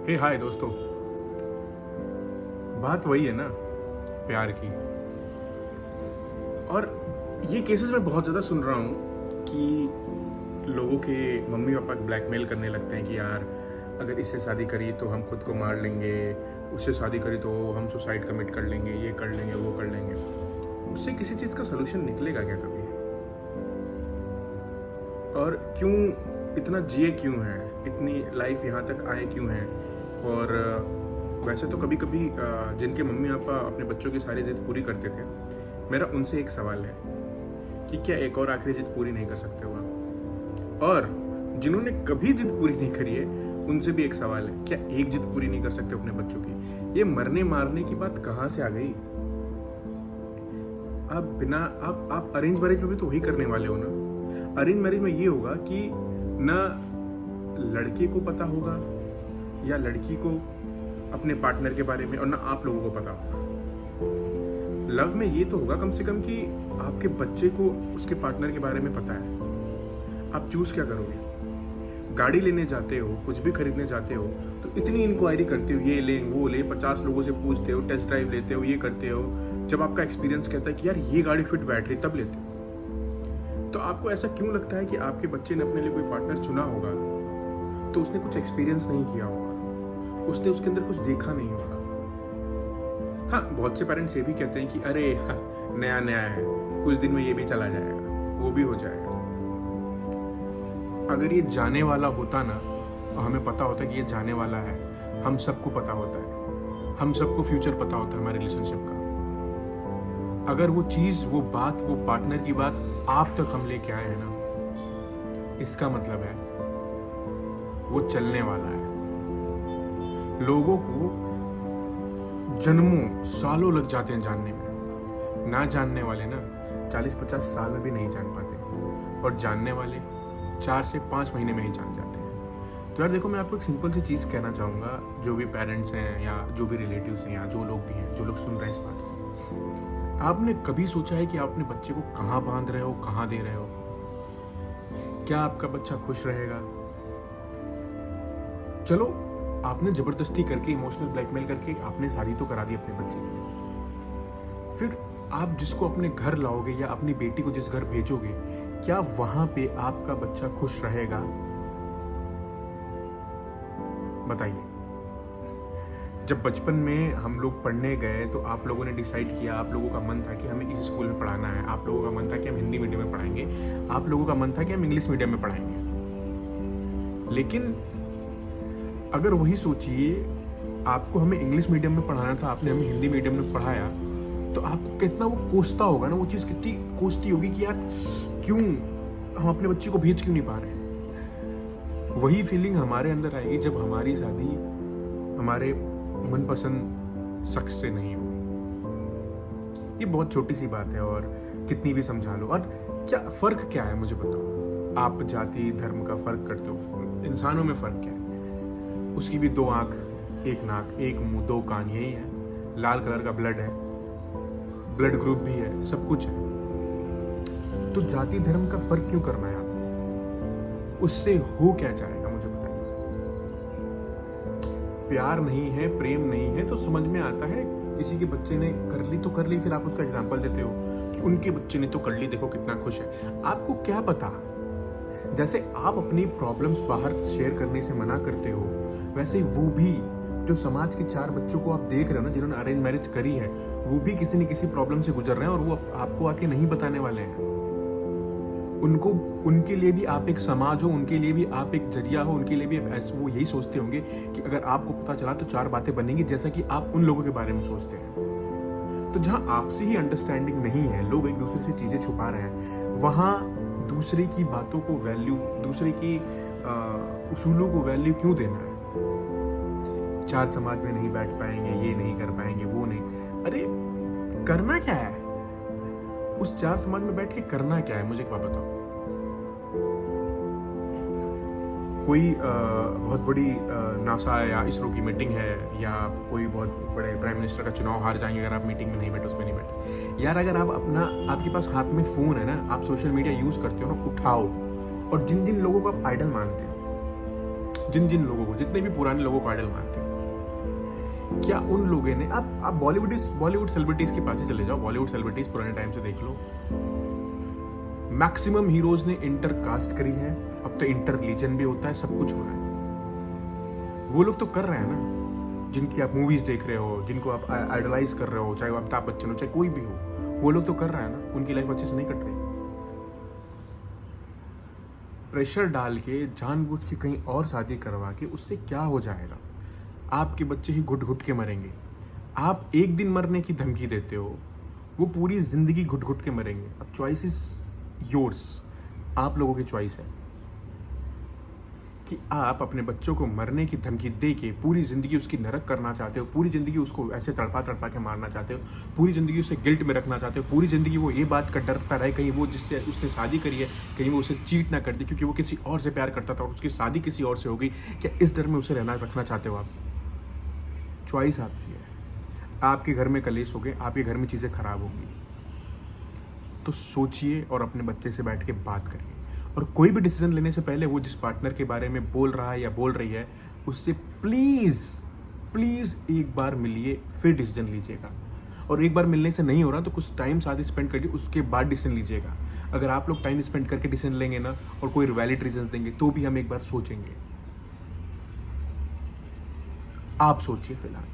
हे हाय दोस्तों। बात वही है ना, प्यार की। और ये केसेस मैं बहुत ज़्यादा सुन रहा हूँ कि लोगों के मम्मी पापा ब्लैकमेल करने लगते हैं कि यार अगर इससे शादी करी तो हम खुद को मार लेंगे, उससे शादी करी तो हम सुसाइड कमिट कर लेंगे, ये कर लेंगे, वो कर लेंगे। उससे किसी चीज़ का सोल्यूशन निकलेगा क्या कभी? और क्यों इतना जिए क्यों हैं, इतनी लाइफ यहाँ तक आए क्यों हैं? और वैसे तो कभी कभी जिनके मम्मी पापा अपने बच्चों की सारी जिद पूरी करते थे, मेरा उनसे एक सवाल है कि क्या एक और आखिरी जिद पूरी नहीं कर सकते हो आप? और जिन्होंने कभी जिद पूरी नहीं करी है उनसे भी एक सवाल है, क्या एक जिद पूरी नहीं कर सकते अपने बच्चों की? ये मरने मारने की बात कहाँ से आ गई? आप अरेंज मैरिज में भी तो वही करने वाले हो ना। अरेंज मैरिज में ये होगा कि ना लड़के को पता होगा या लड़की को अपने पार्टनर के बारे में, और ना आप लोगों को पता होगा। लव में ये तो होगा कम से कम कि आपके बच्चे को उसके पार्टनर के बारे में पता है। आप चूज क्या करोगे? गाड़ी लेने जाते हो, कुछ भी खरीदने जाते हो तो इतनी इंक्वायरी करते हो, ये ले वो ले, 50 लोगों से पूछते हो, टेस्ट ड्राइव लेते हो, ये करते हो। जब आपका एक्सपीरियंस कहता है कि यार ये गाड़ी फिट बैठ रही, तब लेते हो। तो आपको ऐसा क्यों लगता है कि आपके बच्चे ने अपने लिए कोई पार्टनर चुना होगा तो उसने कुछ एक्सपीरियंस नहीं किया होगा, उसने उसके अंदर कुछ देखा नहीं होगा? हाँ, बहुत से पेरेंट्स ये भी कहते हैं कि अरे हाँ, नया नया है, कुछ दिन में ये भी चला जाएगा, वो भी हो जाएगा। अगर ये जाने वाला होता ना, और हमें पता होता कि ये जाने वाला है, हम सबको पता होता है, हम सबको फ्यूचर पता होता है हमारे रिलेशनशिप का। अगर वो चीज, वो बात, वो पार्टनर की बात आप तक हम लेके आए हैं ना, इसका मतलब है वो चलने वाला है। लोगों को जन्मों सालों लग जाते हैं जानने में। ना जानने वाले ना 40-50 साल में भी नहीं जान पाते, और जानने वाले 4 से 5 महीने में ही जान जाते हैं। तो यार देखो, मैं आपको एक सिंपल सी चीज़ कहना चाहूँगा, जो भी पेरेंट्स हैं या जो भी रिलेटिव्स हैं या जो लोग भी हैं, जो लोग सुन रहे हैं इस बात को, आपने कभी सोचा है कि आप अपने बच्चे को कहाँ बांध रहे हो, कहाँ दे रहे हो? क्या आपका बच्चा खुश रहेगा? चलो, आपने जबरदस्ती करके, इमोशनल ब्लैकमेल करके आपने शादी तो करा दी अपने बच्चे की। फिर आप जिसको अपने घर लाओगे या अपनी बेटी को जिस घर भेजोगे, क्या वहां पे आपका बच्चा खुश रहेगा? बताइए। जब बचपन में हम लोग पढ़ने गए तो आप लोगों ने डिसाइड किया, आप लोगों का मन था कि हमें इस स्कूल में पढ़ाना है, आप लोगों का मन था कि हम हिंदी मीडियम में पढ़ाएंगे, आप लोगों का मन था कि हम इंग्लिश मीडियम में पढ़ाएंगे। लेकिन अगर वही सोचिए, आपको हमें इंग्लिश मीडियम में पढ़ाना था, आपने हमें हिंदी मीडियम में पढ़ाया, तो आपको कितना वो कोसता होगा ना, वो चीज़ कितनी कोसती होगी कि यार क्यों हम अपने बच्चे को भेज क्यों नहीं पा रहे। वही फीलिंग हमारे अंदर आएगी जब हमारी शादी हमारे मनपसंद शख्स से नहीं होगी। ये बहुत छोटी सी बात है और कितनी भी समझा लो। और क्या फ़र्क क्या है, मुझे बताओ। आप जाति धर्म का फ़र्क करते हो, इंसानों में फ़र्क क्या है? उसकी भी 2 आँख, 1 नाक, 1 मुंह, 2 कान, यही है। लाल कलर का ब्लड है, ब्लड ग्रुप भी है, सब कुछ है। तो जाति धर्म का फर्क क्यों करना है आपको? उससे हो क्या जाएगा, मुझे बताइए। प्यार नहीं है, प्रेम नहीं है, तो समझ में आता है किसी के बच्चे ने कर ली तो कर ली, फिर आप उसका एग्जाम्पल देते हो कि उनके बच्चे ने तो कर ली, देखो कितना खुश है। आपको क्या पता? जैसे आप अपनी प्रॉब्लम्स बाहर शेयर करने से मना करते हो, वैसे ही वो भी, जो समाज के 4 बच्चों को आप देख रहे हो ना, जिन्होंने अरेंज मैरिज करी है, वो भी किसी न किसी प्रॉब्लम से गुजर रहे हैं, और वो आपको आके नहीं बताने वाले हैं। उनको, उनके लिए भी आप एक समाज हो, उनके लिए भी आप एक जरिया हो, उनके लिए भी वो यही सोचते होंगे कि अगर आपको पता चला तो 4 बातें बनेंगी, जैसा कि आप उन लोगों के बारे में सोचते हैं। तो जहां आपसे ही अंडरस्टैंडिंग नहीं है, लोग एक दूसरे से चीजें छुपा रहे हैं, वहां दूसरे की बातों को वैल्यू, दूसरे की उसूलों को वैल्यू क्यों देना है? 4 समाज में नहीं बैठ पाएंगे, ये नहीं कर पाएंगे, वो नहीं। अरे करना क्या है? उस 4 समाज में बैठ के करना क्या है, मुझे एक बात बताओ। कोई बहुत बड़ी नासा या इसरो की मीटिंग है, या कोई बहुत बड़े प्राइम मिनिस्टर का चुनाव हार जाएंगे अगर आप मीटिंग में नहीं बैठे, उसमें नहीं बैठे। यार अगर आप आपके पास हाथ में फ़ोन है ना, आप सोशल मीडिया यूज़ करते हो ना, उठाओ। और जिन जिन लोगों को आप आइडल मानते हो, जिन जिन लोगों को, जितने भी पुराने लोगों को आइडल मानते हो, क्या उन लोगों ने, आप बॉलीवुड सेलिब्रिटीज के पास ही चले जाओ, बॉलीवुड सेलिब्रिटीज पुराने टाइम से देख लो, मैक्सिमम हीरोज ने इंटर कास्ट करी है, अब तो इंटर रिलीजन भी होता है, सब कुछ हो रहा है। वो लोग तो कर रहे हैं ना, जिनकी आप मूवीज देख रहे हो, जिनको आप आइडलाइज कर रहे हो, चाहे वो अमिताभ बच्चन हो चाहे कोई भी हो, वो लोग तो कर रहे हैं ना, उनकी लाइफ अच्छे से नहीं कट रही। प्रेशर डाल के जानबूझ के कहीं और शादी करवा के उससे क्या हो जाएगा? आपके बच्चे ही घुट घुट के मरेंगे। आप एक दिन मरने की धमकी देते हो, वो पूरी जिंदगी घुट घुट के मरेंगे। अब चॉइस इज योर्स, आप लोगों की चॉइस है कि आप अपने बच्चों को मरने की धमकी दे के पूरी ज़िंदगी उसकी नरक करना चाहते हो, पूरी ज़िंदगी उसको ऐसे तड़पा तड़पा के मारना चाहते हो, पूरी ज़िंदगी उसे गिल्ट में रखना चाहते हो, पूरी ज़िंदगी वो ये बात का डरता रहे कहीं वो जिससे उसने शादी करी है कहीं वो उसे चीट ना कर दे, क्योंकि वो किसी और से प्यार करता था और उसकी शादी किसी और से हो गई। क्या इस डर में उसे रखना चाहते हो आप? चॉइस आपकी है। आपके घर में कलेश हो गए, आपके घर में चीज़ें खराब होंगी, तो सोचिए और अपने बच्चे से बैठ के बात करिए। और कोई भी डिसीजन लेने से पहले वो जिस पार्टनर के बारे में बोल रहा है या बोल रही है, उससे प्लीज़ एक बार मिलिए, फिर डिसीजन लीजिएगा। और एक बार मिलने से नहीं हो रहा तो कुछ टाइम साथ स्पेंड करिए, उसके बाद डिसीजन लीजिएगा। अगर आप लोग टाइम स्पेंड करके डिसीजन लेंगे ना और कोई वैलिड रीजन देंगे तो भी हम एक बार सोचेंगे। आप सोचिए फिलहाल।